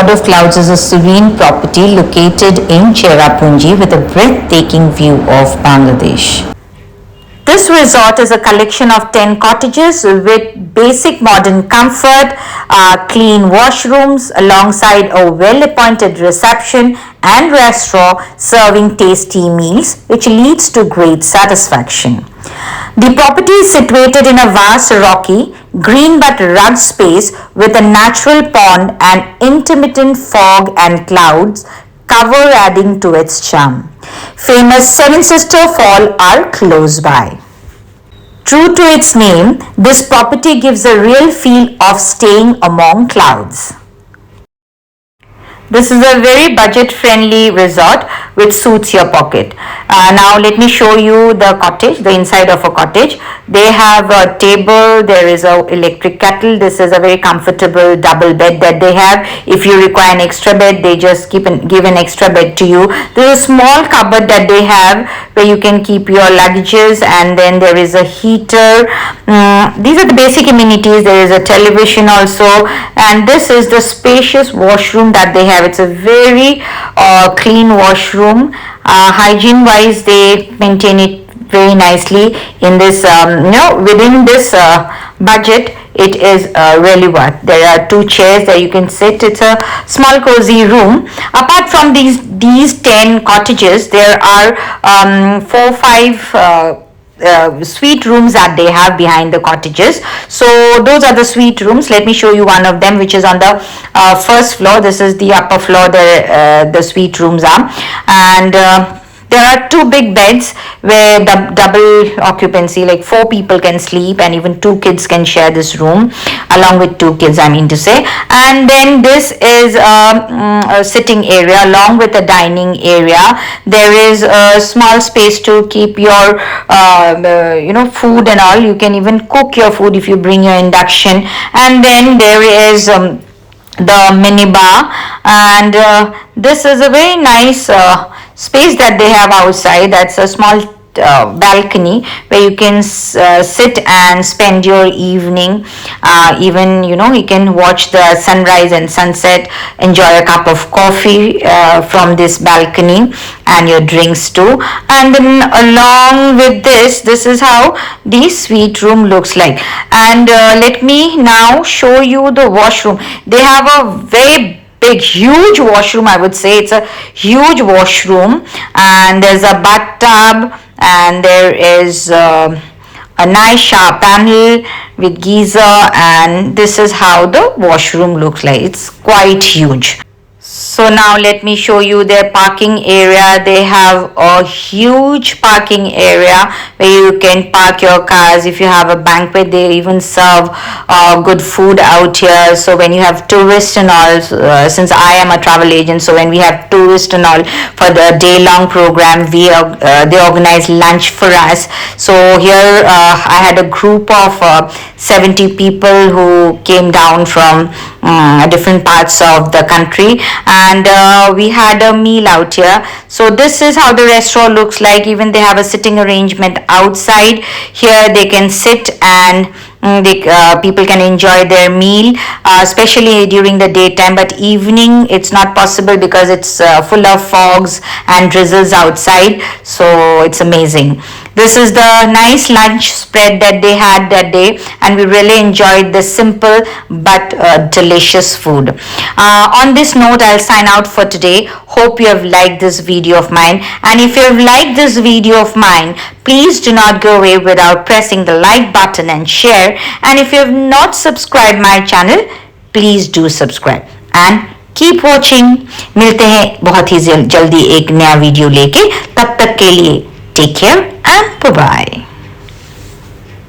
Lord of Clouds is a serene property located in Cherrapunji with a breathtaking view of Bangladesh. This resort is a collection of 10 cottages with basic modern comfort, clean washrooms alongside a well-appointed reception and restaurant serving tasty meals, which leads to great satisfaction. The property is situated in a vast rocky, green but rugged space with a natural pond and intermittent fog and clouds cover adding to its charm. Famous Seven Sister Fall are close by. True to its name, this property gives a real feel of staying among clouds. This is a very budget-friendly resort which suits your pocket. Now let me show you the cottage, the inside of a cottage. They have a table, there is a electric kettle. This is a very comfortable double bed that they have. If you require an extra bed, they just give an extra bed to you. There is a small cupboard that they have where you can keep your luggages, and then there is a heater. These are the basic amenities. There is a television also, and this is the spacious washroom that they have. It's a very clean washroom. Hygiene wise, they maintain it very nicely in this within this budget. It is really worth. There are 2 chairs that you can sit. It's a small cozy room. Apart from these 10 cottages, there are 4-5 suite rooms that they have behind the cottages. So those are the suite rooms. Let me show you one of them, which is on the first floor. This is the upper floor. The suite rooms are, and there are 2 big beds where the double occupancy, like 4 people can sleep, and even 2 kids can share this room, along with 2 kids, I mean to say. And then this is a sitting area along with a dining area. There is a small space to keep your food and all. You can even cook your food if you bring your induction. And then there is the mini bar, and this is a very nice space that they have outside. That's a small balcony where you can sit and spend your evening. Even you can watch the sunrise and sunset, enjoy a cup of coffee from this balcony, and your drinks too. And then along with this is how the suite room looks like. And let me now show you the washroom. They have a very big, huge washroom. I would say it's a huge washroom, and there's a bathtub, and there is a nice shower panel with geyser, and this is how the washroom looks like. It's quite huge. So now let me show you their parking area. They have a huge parking area where you can park your cars. If you have a banquet, they even serve good food out here. So when you have tourists and all, since I am a travel agent, so when we have tourists and all for the day-long program, they organize lunch for us. So here I had a group of 70 people who came down from different parts of the country, and we had a meal out here. So this is how the restaurant looks like. Even they have a sitting arrangement outside. Here they can sit and people can enjoy their meal, especially during the daytime, but evening it's not possible because it's full of fogs and drizzles outside. So it's amazing. This is the nice lunch spread that they had that day, and we really enjoyed the simple but delicious food. On this note, I'll sign out for today. Hope you have liked this video of mine, and if you have liked this video of mine, please do not go away without pressing the like button and share. And if you have not subscribed my channel, please do subscribe and keep watching. मिलते हैं बहुत ही जल्दी एक नया video लेके. तब तक के लिए take care.